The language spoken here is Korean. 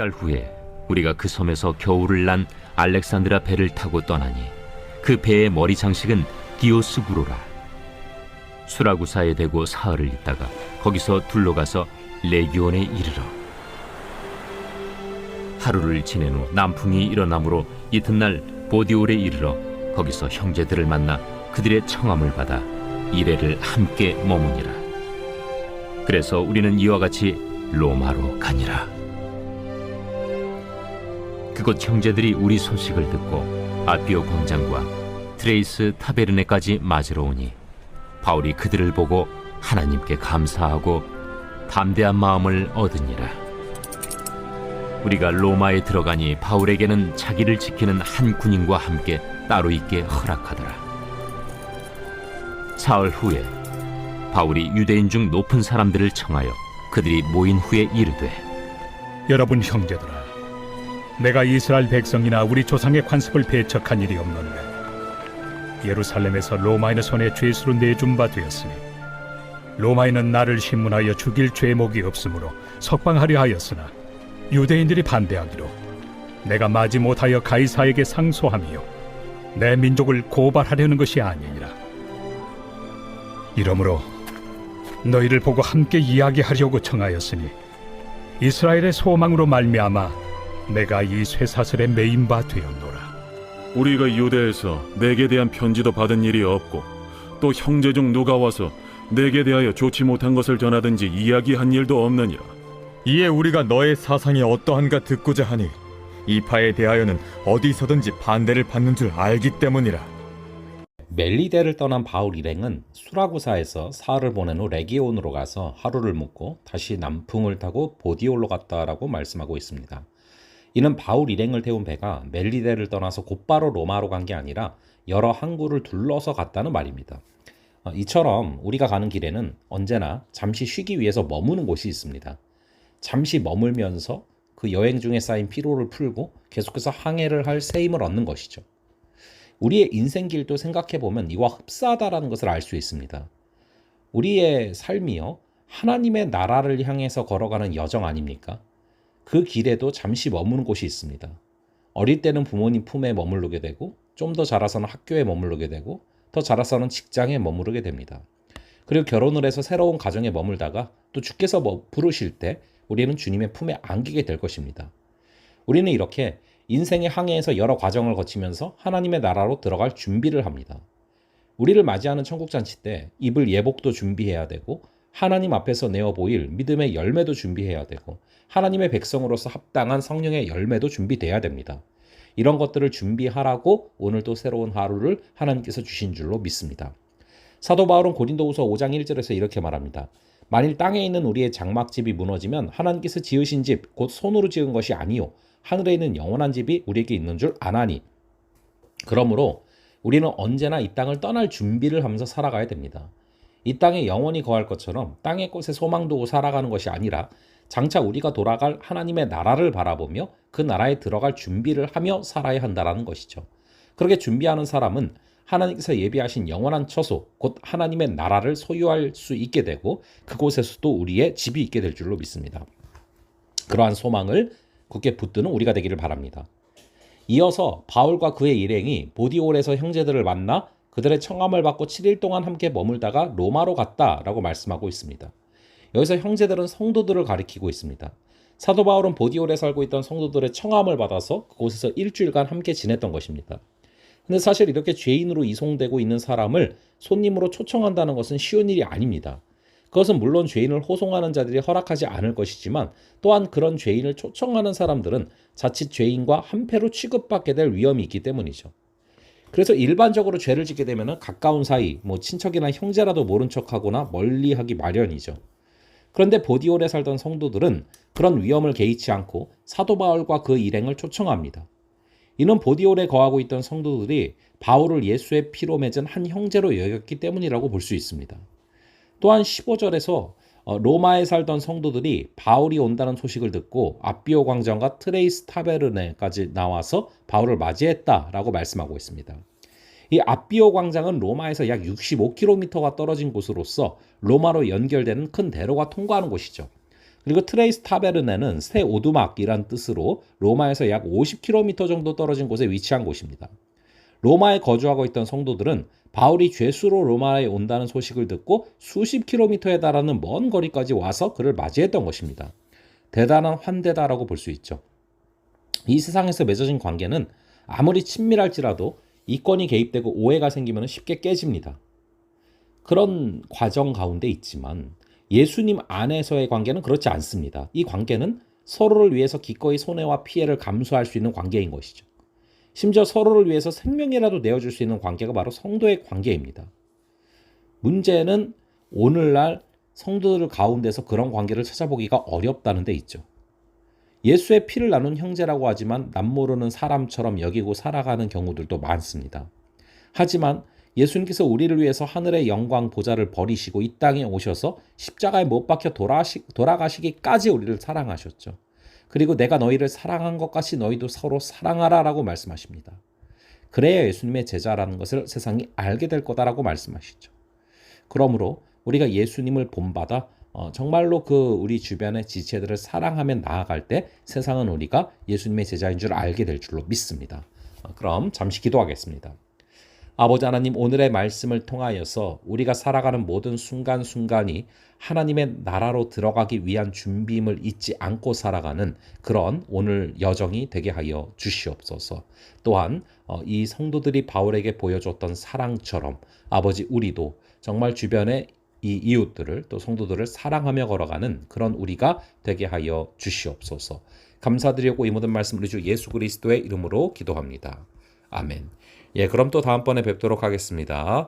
달 후에 우리가 그 섬에서 겨울을 난 알렉산드라 배를 타고 떠나니 그 배의 머리 장식은 디오스구로라. 수라구사에 대고 사흘을 있다가 거기서 둘러가서 레기온에 이르러 하루를 지낸 후 남풍이 일어나므로 이튿날 보디올에 이르러 거기서 형제들을 만나 그들의 청함을 받아 이레를 함께 머무니라. 그래서 우리는 이와 같이 로마로 가니라. 그곳 형제들이 우리 소식을 듣고 아비오 광장과 트레이스 타베르네까지 맞으러 오니 바울이 그들을 보고 하나님께 감사하고 담대한 마음을 얻으니라. 우리가 로마에 들어가니 바울에게는 자기를 지키는 한 군인과 함께 따로 있게 허락하더라. 사흘 후에 바울이 유대인 중 높은 사람들을 청하여 그들이 모인 후에 이르되, 여러분 형제들아, 내가 이스라엘 백성이나 우리 조상의 관습을 배척한 일이 없는데 예루살렘에서 로마인의 손에 죄수로 내준 바 되었으니 로마인은 나를 신문하여 죽일 죄목이 없으므로 석방하려 하였으나 유대인들이 반대하기로 내가 마지 못하여 가이사에게 상소하며 내 민족을 고발하려는 것이 아니니라. 이러므로 너희를 보고 함께 이야기하려고 청하였으니 이스라엘의 소망으로 말미암아 내가 이 쇠사슬에 매인 바 되었노라. 우리가 유대에서 내게 대한 편지도 받은 일이 없고 또 형제 중 누가 와서 내게 대하여 좋지 못한 것을 전하든지 이야기한 일도 없느니라. 이에 우리가 너의 사상이 어떠한가 듣고자 하니 이 파에 대하여는 어디서든지 반대를 받는 줄 알기 때문이라. 멜리데를 떠난 바울 일행은 수라구사에서 사흘을 보낸 후 레기온으로 가서 하루를 묵고 다시 남풍을 타고 보디올로 갔다라고 말씀하고 있습니다. 이는 바울 일행을 태운 배가 멜리데를 떠나서 곧바로 로마로 간 게 아니라 여러 항구를 둘러서 갔다는 말입니다. 이처럼 우리가 가는 길에는 언제나 잠시 쉬기 위해서 머무는 곳이 있습니다. 잠시 머물면서 그 여행 중에 쌓인 피로를 풀고 계속해서 항해를 할 새 힘을 얻는 것이죠. 우리의 인생길도 생각해보면 이와 흡사하다라는 것을 알 수 있습니다. 우리의 삶이요, 하나님의 나라를 향해서 걸어가는 여정 아닙니까? 그 길에도 잠시 머무는 곳이 있습니다. 어릴 때는 부모님 품에 머무르게 되고, 좀 더 자라서는 학교에 머무르게 되고, 더 자라서는 직장에 머무르게 됩니다. 그리고 결혼을 해서 새로운 가정에 머물다가 또 주께서 부르실 때 우리는 주님의 품에 안기게 될 것입니다. 우리는 이렇게 인생의 항해에서 여러 과정을 거치면서 하나님의 나라로 들어갈 준비를 합니다. 우리를 맞이하는 천국잔치 때 입을 예복도 준비해야 되고, 하나님 앞에서 내어 보일 믿음의 열매도 준비해야 되고, 하나님의 백성으로서 합당한 성령의 열매도 준비돼야 됩니다. 이런 것들을 준비하라고 오늘도 새로운 하루를 하나님께서 주신 줄로 믿습니다. 사도 바울은 고린도후서 5장 1절에서 이렇게 말합니다. 만일 땅에 있는 우리의 장막집이 무너지면 하나님께서 지으신 집, 곧 손으로 지은 것이 아니요 하늘에 있는 영원한 집이 우리에게 있는 줄 아나니. 그러므로 우리는 언제나 이 땅을 떠날 준비를 하면서 살아가야 됩니다. 이 땅에 영원히 거할 것처럼 땅의 것에 소망 두고 살아가는 것이 아니라 장차 우리가 돌아갈 하나님의 나라를 바라보며 그 나라에 들어갈 준비를 하며 살아야 한다는 것이죠. 그렇게 준비하는 사람은 하나님께서 예비하신 영원한 처소, 곧 하나님의 나라를 소유할 수 있게 되고 그곳에서도 우리의 집이 있게 될 줄로 믿습니다. 그러한 소망을 굳게 붙드는 우리가 되기를 바랍니다. 이어서 바울과 그의 일행이 보디올에서 형제들을 만나 그들의 청함을 받고 7일 동안 함께 머물다가 로마로 갔다라고 말씀하고 있습니다. 여기서 형제들은 성도들을 가리키고 있습니다. 사도 바울은 보디올에 살고 있던 성도들의 청함을 받아서 그곳에서 일주일간 함께 지냈던 것입니다. 근데 사실 이렇게 죄인으로 이송되고 있는 사람을 손님으로 초청한다는 것은 쉬운 일이 아닙니다. 그것은 물론 죄인을 호송하는 자들이 허락하지 않을 것이지만 또한 그런 죄인을 초청하는 사람들은 자칫 죄인과 한패로 취급받게 될 위험이 있기 때문이죠. 그래서 일반적으로 죄를 짓게 되면 가까운 사이, 친척이나 형제라도 모른 척하거나 멀리하기 마련이죠. 그런데 보디올에 살던 성도들은 그런 위험을 개의치 않고 사도 바울과 그 일행을 초청합니다. 이는 보디올에 거하고 있던 성도들이 바울을 예수의 피로 맺은 한 형제로 여겼기 때문이라고 볼 수 있습니다. 또한 15절에서 로마에 살던 성도들이 바울이 온다는 소식을 듣고 아비오 광장과 트레이스 타베르네까지 나와서 바울을 맞이했다라고 말씀하고 있습니다. 이 아비오 광장은 로마에서 약 65km가 떨어진 곳으로서 로마로 연결되는 큰 대로가 통과하는 곳이죠. 그리고 트레이스 타베르네는 새 오두막이란 뜻으로 로마에서 약 50km 정도 떨어진 곳에 위치한 곳입니다. 로마에 거주하고 있던 성도들은 바울이 죄수로 로마에 온다는 소식을 듣고 수십 킬로미터에 달하는 먼 거리까지 와서 그를 맞이했던 것입니다. 대단한 환대다라고 볼 수 있죠. 이 세상에서 맺어진 관계는 아무리 친밀할지라도 이권이 개입되고 오해가 생기면 쉽게 깨집니다. 그런 과정 가운데 있지만 예수님 안에서의 관계는 그렇지 않습니다. 이 관계는 서로를 위해서 기꺼이 손해와 피해를 감수할 수 있는 관계인 것이죠. 심지어 서로를 위해서 생명이라도 내어줄 수 있는 관계가 바로 성도의 관계입니다. 문제는 오늘날 성도들 가운데서 그런 관계를 찾아보기가 어렵다는 데 있죠. 예수의 피를 나눈 형제라고 하지만 남모르는 사람처럼 여기고 살아가는 경우들도 많습니다. 하지만 예수님께서 우리를 위해서 하늘의 영광 보좌를 버리시고 이 땅에 오셔서 십자가에 못 박혀 돌아가시기까지 우리를 사랑하셨죠. 그리고 내가 너희를 사랑한 것 같이 너희도 서로 사랑하라 라고 말씀하십니다. 그래야 예수님의 제자라는 것을 세상이 알게 될 거다라고 말씀하시죠. 그러므로 우리가 예수님을 본받아 정말로 우리 주변의 지체들을 사랑하며 나아갈 때 세상은 우리가 예수님의 제자인 줄 알게 될 줄로 믿습니다. 그럼 잠시 기도하겠습니다. 아버지 하나님, 오늘의 말씀을 통하여서 우리가 살아가는 모든 순간순간이 하나님의 나라로 들어가기 위한 준비임을 잊지 않고 살아가는 그런 오늘 여정이 되게 하여 주시옵소서. 또한 이 성도들이 바울에게 보여줬던 사랑처럼 아버지, 우리도 정말 주변의 이 이웃들을 또 성도들을 사랑하며 걸어가는 그런 우리가 되게 하여 주시옵소서. 감사드리고 이 모든 말씀 우리 주 예수 그리스도의 이름으로 기도합니다. 아멘. 그럼 또 다음번에 뵙도록 하겠습니다.